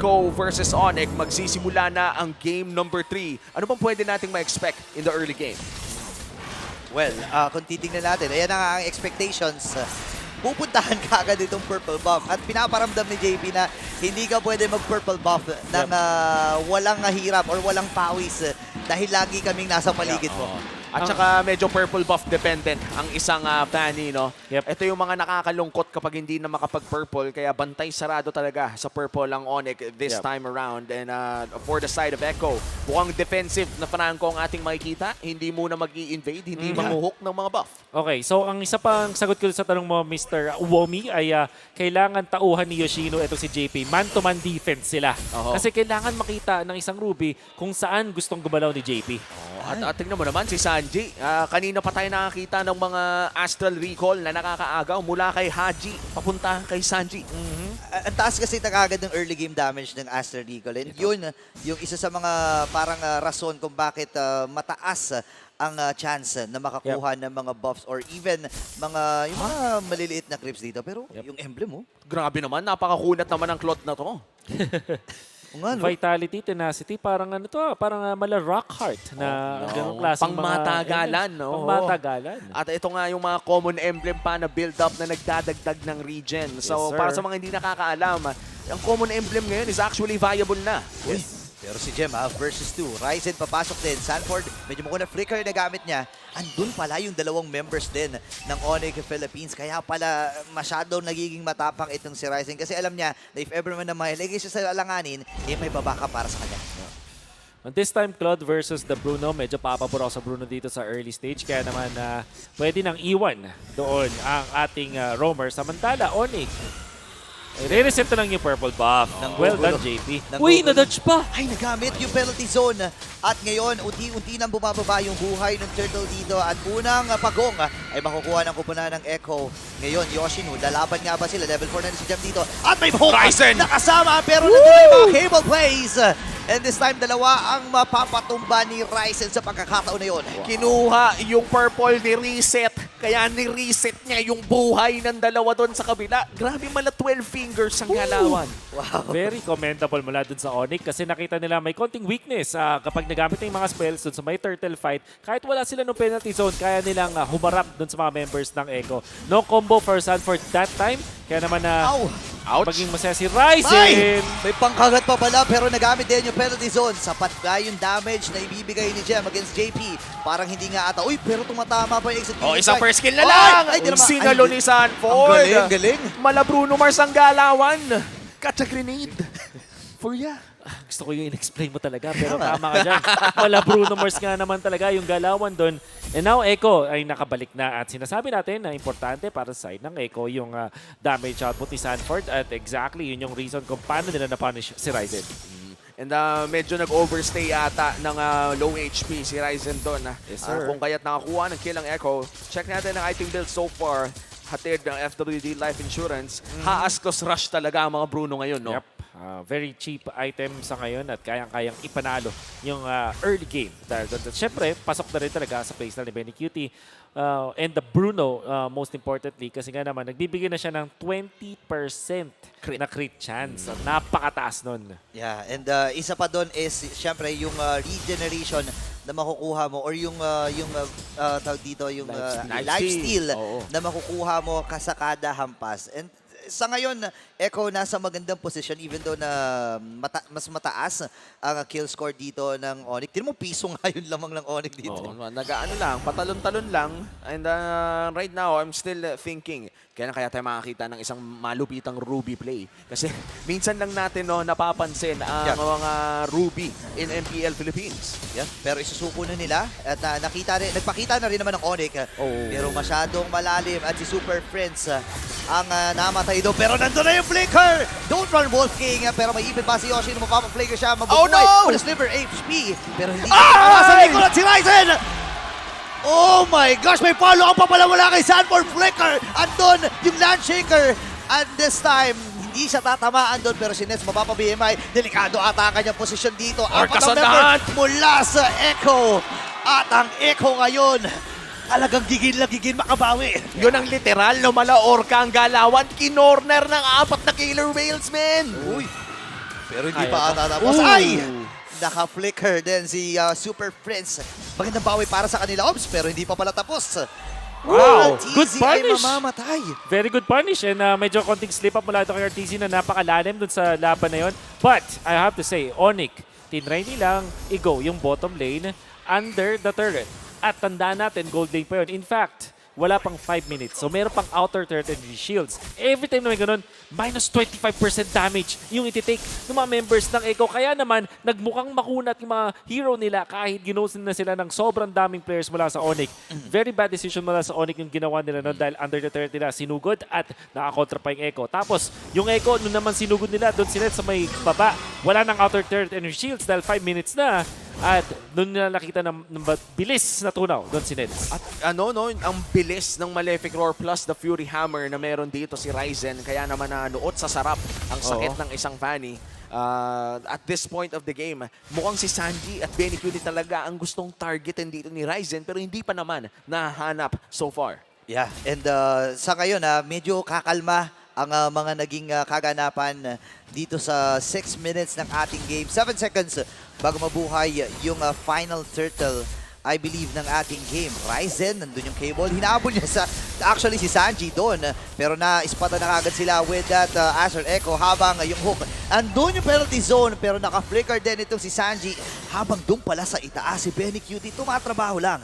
Echo versus Onyx. Magsisimula na ang game number 3. Ano bang pwede nating ma-expect in the early game? Well, kung titingnan natin, ayan na nga ang expectations. Pupuntahan ka agad itong purple buff. At pinaparamdam ni JP na hindi ka pwede mag-purple buff ng walang hirap or walang pawis dahil lagi kaming nasa paligid mo. At saka medyo purple buff dependent ang isang Fanny, no? Ito yung mga nakakalungkot kapag hindi na makapag-purple, kaya bantay sarado talaga sa purple ang Onyx this time around. And for the side of Echo, mukhang defensive na Franco ang ating makikita. Hindi muna mag-i-invade, hindi manguhook ng mga buff. Okay, so ang isa pang sagot ko sa tanong mo, Mr. Uwomi, ay kailangan tauhan ni Yoshino ito si JP. Man-to-man defense sila. Kasi kailangan makita ng isang Ruby kung saan gustong gumalaw ni JP. At tingnan mo naman si Sanji. Kanina pa tayo nakakita ng mga Astral Recall na nakakaagaw mula kay Haji papunta kay Sanji. Ang taas kasi agad ng early game damage ng Astral Recall. And yun, yung isa sa mga parang rason kung bakit mataas ang chance na makakuha ng mga buffs or even yung mga maliliit na creeps dito. Pero yung emblem mo, Grabe naman, napakakunat naman ang cloth na to. Vitality, tenacity, parang ano to, parang mala Rockheart na ganung klaseng Pangmatagalan, mga... no? Pangmatagalan. At ito nga yung mga common emblem pa na build-up na nagdadagdag ng regen. So, Yes, para sir. sa mga hindi nakakaalam, ang common emblem ngayon is actually viable na. pero si Gemma versus 2. Ryzen papasok din. Sanford, medyo mukha na flicker na gamit niya. Andun pala yung dalawang members din ng Onyx Philippines. Kaya pala masyado nagiging matapang itong si Ryzen. Kasi alam niya na if ever man na mailagay siya sa alanganin, may babaka para sa kanya. And this time, Claude versus the Bruno. Medyo papaburaw sa Bruno dito sa early stage. Kaya naman pwede nang iwan doon ang ating roamer. Samantala, Onyx, re-reset na lang yung purple buff. Well done, JP. Uy, na-dodge pa! Ay, nagamit yung penalty zone. At ngayon, unti-unti nang bumababa yung buhay ng turtle dito. At unang pagong ay makukuha ng kupunan ng Echo. Ngayon, Yoshino, lalaban nga ba sila? Level 4 na si Jam dito. At may hook na kasama, pero nandun yung mga cable plays. And this time, dalawa ang mapapatumba ni Ryzen sa pagkakataon na yun. Kinuha yung purple ni Reset. Kaya ni-reset niya yung buhay ng dalawa doon sa kabila. Grabe mala 12 fingers ang galawan. Wow. Very commendable mula dun sa Onyx kasi nakita nila may konting weakness kapag nagamit na yung mga spells dun sa may turtle fight. Kahit wala sila ng penalty zone, kaya nilang humarap dun sa mga members ng Echo. No combo for Sanford that time. Kaya naman Ouch! maging masaya si Ryzen. May pangkagat pa pala pero nagamit din yung penalty zone. Sapat ba yung damage na ibibigay ni Gem against JP? Parang hindi nga ata. Uy, pero tumatama pa yung execution. Isang strike. first kill na lang! Ay, di naman. Sinalo ni Sanford. Ang galing. Mala Bruno Mars ang galawan. Catch a grenade. For ya. Gusto ko yung in-explain mo talaga, pero tama ka dyan. Wala Bruno Mars nga naman talaga yung galawan doon. And now Echo ay nakabalik na at sinasabi natin na importante para sa side ng Echo yung damage output ni Sanford at exactly yun yung reason kung paano nila na-punish si Ryzen. And medyo nag-overstay ata ng low HP si Ryzen doon. Yes, sir. Kung kaya't nakakuha ng kill ang Echo. Check natin ang item build so far. Hatid ng FWD Life Insurance. Haastos rush talaga ang mga Bruno ngayon, no? Yep. Very cheap item sa ngayon at kayang-kayang ipanalo yung early game. Dahil syempre, pasok na rin talaga sa playstyle ni Benny Cutie. And the Bruno, most importantly, kasi nga naman, nagbibigay na siya ng 20% na crit chance. Napakataas nun. Yeah, and isa pa doon is syempre yung regeneration na makukuha mo or yung tawag dito yung lifesteal na makukuha mo kasakada hampas. And sa ngayon, Echo nasa magandang posisyon even though na mas mataas ang kill score dito ng Onyx. Tignan mo, piso nga yun lamang ng Onyx dito. Nag-ano lang, patalon-talon lang. And right now, I'm still thinking, kaya tayo makakita ng isang malupitang Ruby play. Kasi minsan lang natin napapansin ang mga Ruby in MPL Philippines. Yeah, pero isusuko na nila at nagpakita na rin naman ng Onyx. Pero masyadong malalim at si Super Friends ang namatay doon. Pero nandun na yung flicker! Don't run Wolf King! Pero may ipit pa si Yoshino, mapapaflicker siya, mabubuhay. no! With a sliver HP. Pero hindi sa likod at si Ryzen! Oh my gosh! May follow-up pa pala mula kay Sanford Flicker! Andun yung Landshaker! And this time, hindi siya tatamaan doon pero si Nets mapapa-BMI. Delikado ata ang kanyang posisyon dito. Apat na member mula sa Echo. At ang Echo ngayon, talagang gigil na gigil makabawi. Yun ang literal na mala orca ang galawan. Kinorner ng 4 na killer whales, men. Uy. Pero hindi Ay, pa ito. ata tapos. Ooh. Ay! Naka-flicker din si Super Prince. Magandang bawi para sa kanila, Ops, pero hindi pa pala tapos. Wow! RTZ Good ay punish! mamamatay. Very good punish and medyo konting slip up mula ito kay RTZ na napakalalim dun sa laban na yon. But I have to say, Onyx, tinry nilang i-go yung bottom lane under the turret. At tandaan natin, gold lane pa yun. In fact, wala pang 5 minutes. So meron pang outer turret and shields. Every time na may ganun, minus 25% damage yung ititake ng mga members ng Echo. Kaya naman, nagmukhang makunat yung mga hero nila kahit ginosin na sila ng sobrang daming players mula sa Onyx. Very bad decision mula sa Onyx yung ginawa nila nun dahil under the turret nila sinugod at nakakontra pa yung Echo. Tapos, yung Echo, nung naman sinugod nila, doon sila sa may baba. Wala nang outer turret and shields dahil 5 minutes na. At doon nila nakita ng bilis na tunaw doon si Neds. At ano no, ang bilis ng Malefic Roar plus the Fury Hammer na meron dito si Ryzen, kaya naman nuot sa sarap ang sakit ng isang Fanny. At this point of the game, mukhang si Sanji at Benny Cutie talaga ang gustong targetin dito ni Ryzen pero hindi pa naman nahanap so far. Yeah, and sa ngayon, medyo kakalma ang mga naging kaganapan dito sa 6 minutes ng ating game. 7 seconds bago mabuhay yung final turtle, I believe, ng ating game. Ryzen, nandun yung cable. Hinabol niya actually si Sanji doon. Pero na-spota na kagad sila with that Azure Echo habang yung hook. Andun yung penalty zone pero naka-flicker din itong si Sanji. Habang doon pala sa itaas si Benny Cutie, tumatrabaho lang.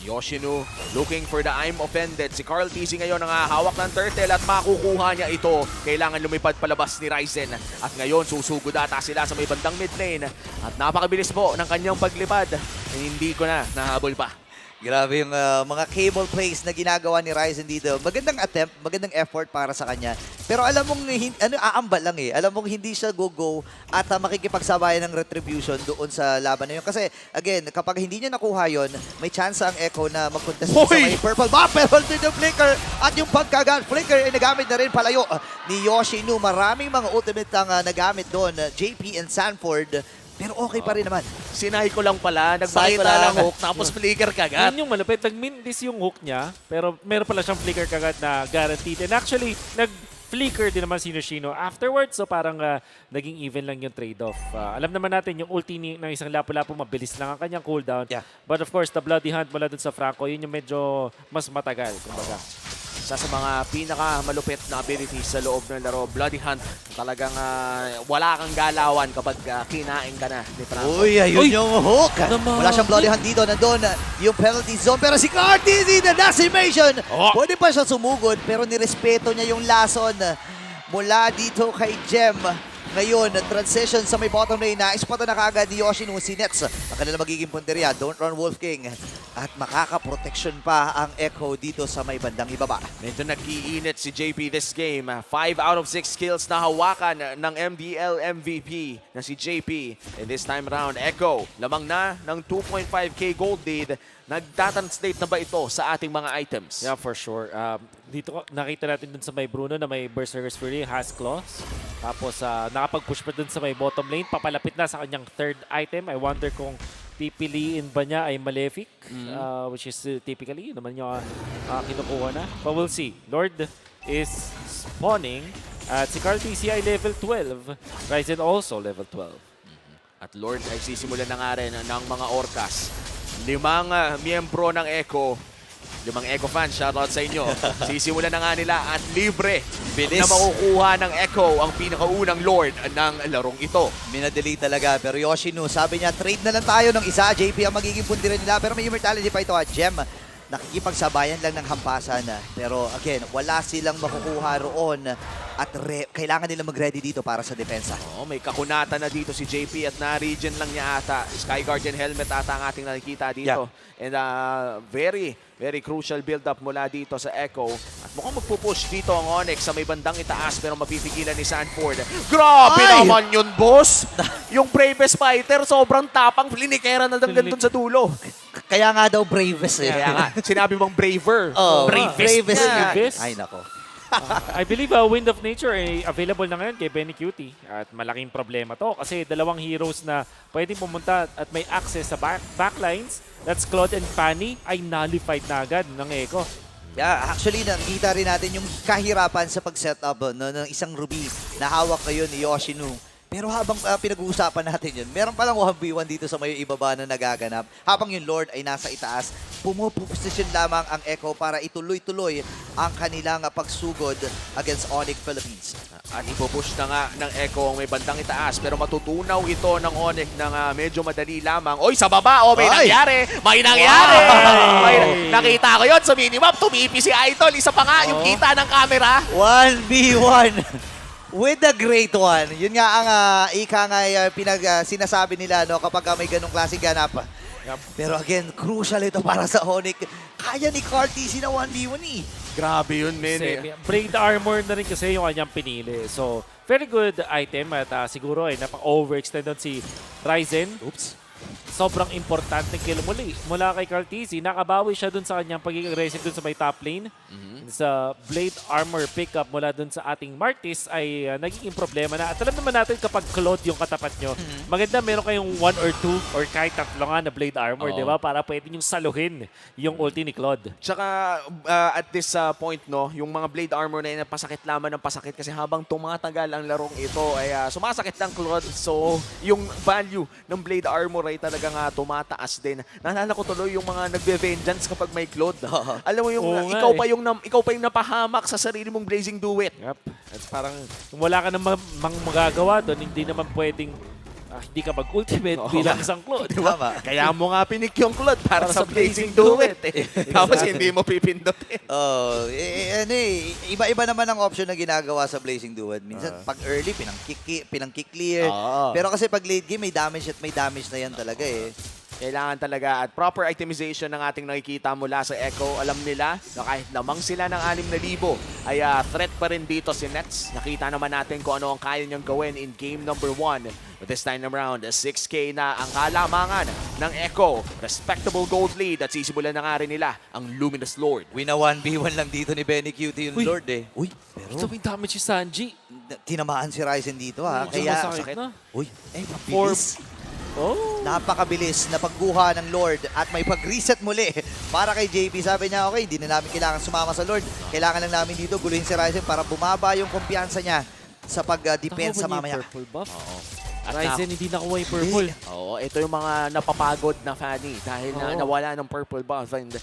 Yoshinu looking for the I'm offended. Si Carl TZ ngayon ang hawak ng turtle at makukuha niya ito. Kailangan lumipad palabas ni Ryzen. At ngayon susugod ata sila sa may bandang mid lane. At napakabilis po ng kanyang paglipad. Hindi ko na nahabol pa. Grabe yung mga cable plays na ginagawa ni Ryzen dito. Magandang attempt, magandang effort para sa kanya. Pero alam mong, aambal lang eh. Alam mong hindi siya go-go at makikipagsabayan ng retribution doon sa laban na yun. Kasi, again, kapag hindi niya nakuha yun, may chance ang Echo na mag-contest sa may purple bar. Pero to the flicker at yung pagkagat flicker ay nagamit na rin palayo ni Yoshinu. Maraming mga ultimate ang nagamit doon. JP and Sanford. Pero okay pa rin naman. Sinay ko lang pala, Sinay ko nagpakita lang. lang hook, tapos flicker kagat. Yun yung malapit. Nag-min-dis yung hook niya, pero meron pala siyang flicker kagad na guaranteed. And actually, nag-flicker din naman si Yoshino afterwards. So parang naging even lang yung trade-off. Alam naman natin, yung ulti ng isang Lapu-Lapu, mabilis lang ang kanyang cooldown. Yeah. But of course, the Bloody Hunt mula dun sa Franco, yun yung medyo mas matagal. Kumbaga. Isa sa mga pinakamalupit na abilities sa loob ng laro, Bloody Hunt. Talagang wala kang galawan kapag kinain ka na ni Franco. Uy, ayun Uy! yung hook. Naman. Wala siyang bloody hand dito. Nandun yung penalty zone. Pero si RTZ, the decimation. Pwede pa siya sumugod, pero nirespeto niya yung lason mula dito kay Gem. Ngayon, transition sa may bottom lane na ispota na kaagad ni Yoshinu si Nets. Ang kanila magiging punteriya, don't run Wolf King. At makaka-protection pa ang Echo dito sa may bandang ibaba. Medyo nag-iinit si JP this game. 5 out of 6 kills na hawakan ng MDL MVP na si JP. And this time around, Echo, lamang na ng 2.5k gold lead. Nagtatranslate na ba ito sa ating mga items? Yeah, for sure. Dito nakita natin dun sa may Bruno na may Berserker's Fury, has claws. Tapos nakapag-push pa dun sa may bottom lane. Papalapit na sa kanyang third item. I wonder kung pipiliin ba niya ay Malefic, which is typically, yun naman yung kinukuha na. But we'll see. Lord is spawning at si Carl TC ay level 12. Ryzen also level 12. At Lord ay sisimulan na nga rin ng mga Orcas. 5 miyembro ng Echo. 5 Echo fans, shoutout sa inyo. Sisimulan na nga nila at libre Bilis. na makukuha ng Echo ang pinakaunang Lord ng larong ito. Minadali talaga. Pero Yoshinu, sabi niya, trade na lang tayo ng isa. JP ang magiging puntiran nila. Pero may immortality pa ito at Gem. Nakikipagsabayan lang ng hampasan. Pero again, wala silang makukuha roon. At kailangan nila mag-ready dito para sa depensa. Oh, may kakunatan na dito si JP at na-regen lang niya ata. Sky Guardian helmet ata ang ating nakikita dito. And very, very crucial build-up mula dito sa Echo. At mukhang magpupush dito ang Onyx sa may bandang itaas pero mapipigilan ni Sanford. Grabe Ay! naman yun, boss! Yung bravest fighter, sobrang tapang. Linikera na lang doon sa dulo. Kaya nga daw bravest eh. Kaya nga, sinabi mong braver. Oh, Bravest. nga. Bravest. Ay nako. I believe Wind of Nature ay available na ngayon kay Benny Cutie. At malaking problema to kasi dalawang heroes na pwedeng pumunta at may access sa backlines. That's Claude and Fanny ay nullified na agad ng Echo. Yeah, actually, nakita rin natin yung kahirapan sa pag-setup ng isang Ruby na hawak ngayon ni Yoshinu. Pero habang pinag-uusapan natin yun, meron palang 1v1 dito sa may ibaba na nagaganap. Habang yung Lord ay nasa itaas, pumuposisyon lamang ang Echo para ituloy-tuloy ang kanilang pagsugod against Onyx Philippines. At ipupush na nga ng Echo ang may bandang itaas pero matutunaw ito ng Onyx ng medyo madali lamang. Oy, sa baba! Oh, may Ay! nangyari! May nangyari! Wow! Nakita ko yun sa minimap. Tumipi si Idol. Isa pa nga yung kita ng camera. 1v1 with the great one. Yun nga ang ika nga sinasabi nila no, kapag may ganong klaseng ganap. Pero again, crucial ito para sa Onyx. Kaya ni Cartesi na 1v1 eh. Grabe yun, men. Blade armor na rin kasi yung kanyang pinili. So, very good item at siguro ay napaka-overextend doon si Ryzen. Oops. Sobrang importante kill mula kay Cartesi. Nakabawi siya dun sa kanyang pagiging aggressive dun sa may top lane. Sa Blade Armor pickup mula dun sa ating Martis ay nagiging problema na. At alam naman natin kapag Claude yung katapat nyo, maganda meron kayong 1 or 2 or kahit tatlo nga na Blade Armor, di ba? Para pwede nyo saluhin yung ulti ni Claude. Tsaka at this point, no, yung mga Blade Armor na yun, pasakit lamang ng pasakit kasi habang tumatagal ang larong ito ay sumasakit ng Claude. So, yung value ng Blade Armor ay talagang tumataas din. Naalala ko tuloy yung mga nagbe-vengeance kapag may Claude. Alam mo yung ikaw pa yung napahamak sa sarili mong Blazing Duet. Yep. At parang kung wala ka namang magagawa doon, hindi naman pwedeng hindi ka mag-ultimate bilang isang Claude. Tama. Kaya mo nga pinik yung Claude para sa Blazing Duet. Tapos hindi mo pipindutin. Iba-iba naman ang option na ginagawa sa Blazing Duet. Minsan, pag early, pinang-kick-clear. Pero kasi pag late game, may damage at may damage na yan talaga eh. Kailangan talaga at proper itemization ng ating nakikita mula sa Echo. Alam nila na kahit lamang sila ng 6,000 ay threat pa rin dito si Nets. Nakita naman natin kung ano ang kaya niyang gawin in game number 1. But this time around, 6K na ang kalamangan ng Echo. Respectable gold lead at sisimulan na nga rin nila ang Luminous Lord. Wina 1v1 lang dito ni Benny QT yung Uy. Lord eh. Uy, pero Ito may damage si Sanji. tinamaan si Ryzen dito ha. Medyo Kaya, masakit na. uy, mabilis. Oh. Napakabilis na pagguha ng Lord at may pag-reset muli para kay JP. Sabi niya, okay, hindi na namin kailangan sumama sa Lord. Kailangan lang namin dito guluhin si Ryzen para bumaba yung kumpiyansa niya sa pag-depensa mamaya. Purple buff. At Ryzen hindi nakuha yung purple. Oo, ito yung mga napapagod na Fanny dahil nawala ng purple buff. And,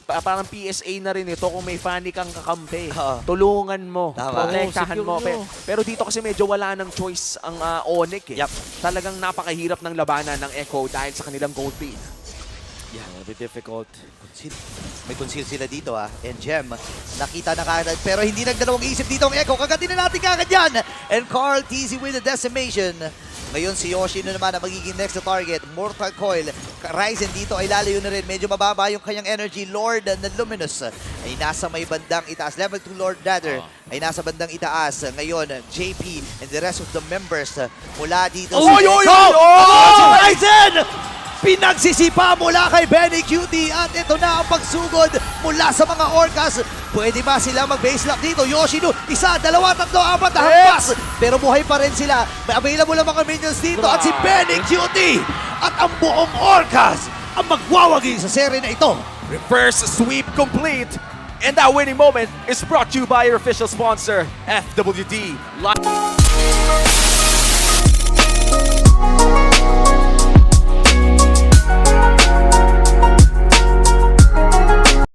parang PSA na rin ito kung may Fanny kang kakampi. Tulungan mo, Tama. protektahan mo. secure mo. Pero dito kasi medyo wala ng choice ang Onyx. Yup. Talagang napakahirap ng labanan ng Echo dahil sa kanilang gold lead. Yeah, a bit difficult. May conceal sila dito ha. And Gem, nakita na kagad. Pero hindi nagdalawang isip dito ang Echo. Kagatin na natin kagad yan. And Cartesi with the decimation. Ngayon si Yoshi na naman ang magiging next na target. Mortal Coil. Ryzen dito ay lalayo na rin. Medyo mababa yung kanyang energy. Lord na Luminous ay nasa may bandang itaas. Level 2 Lord Ladder ay nasa bandang itaas. Ngayon, JP and the rest of the members mula dito. Oy, oy, Echo! oy! Si Ryzen! Pinagsisipa mula kay Benny QT at ito na ang pagsugod mula sa mga Orcas. Pwede ba sila mag-base lock dito? Yoshino, 1, 2, 3, 4 na hampas. Pero buhay pa rin sila. May available ang mga minions dito at si Benny QT at ang buong Orcas ang magwawagi sa serye na ito. Reverse sweep complete. And that winning moment is brought to you by your official sponsor, FWD.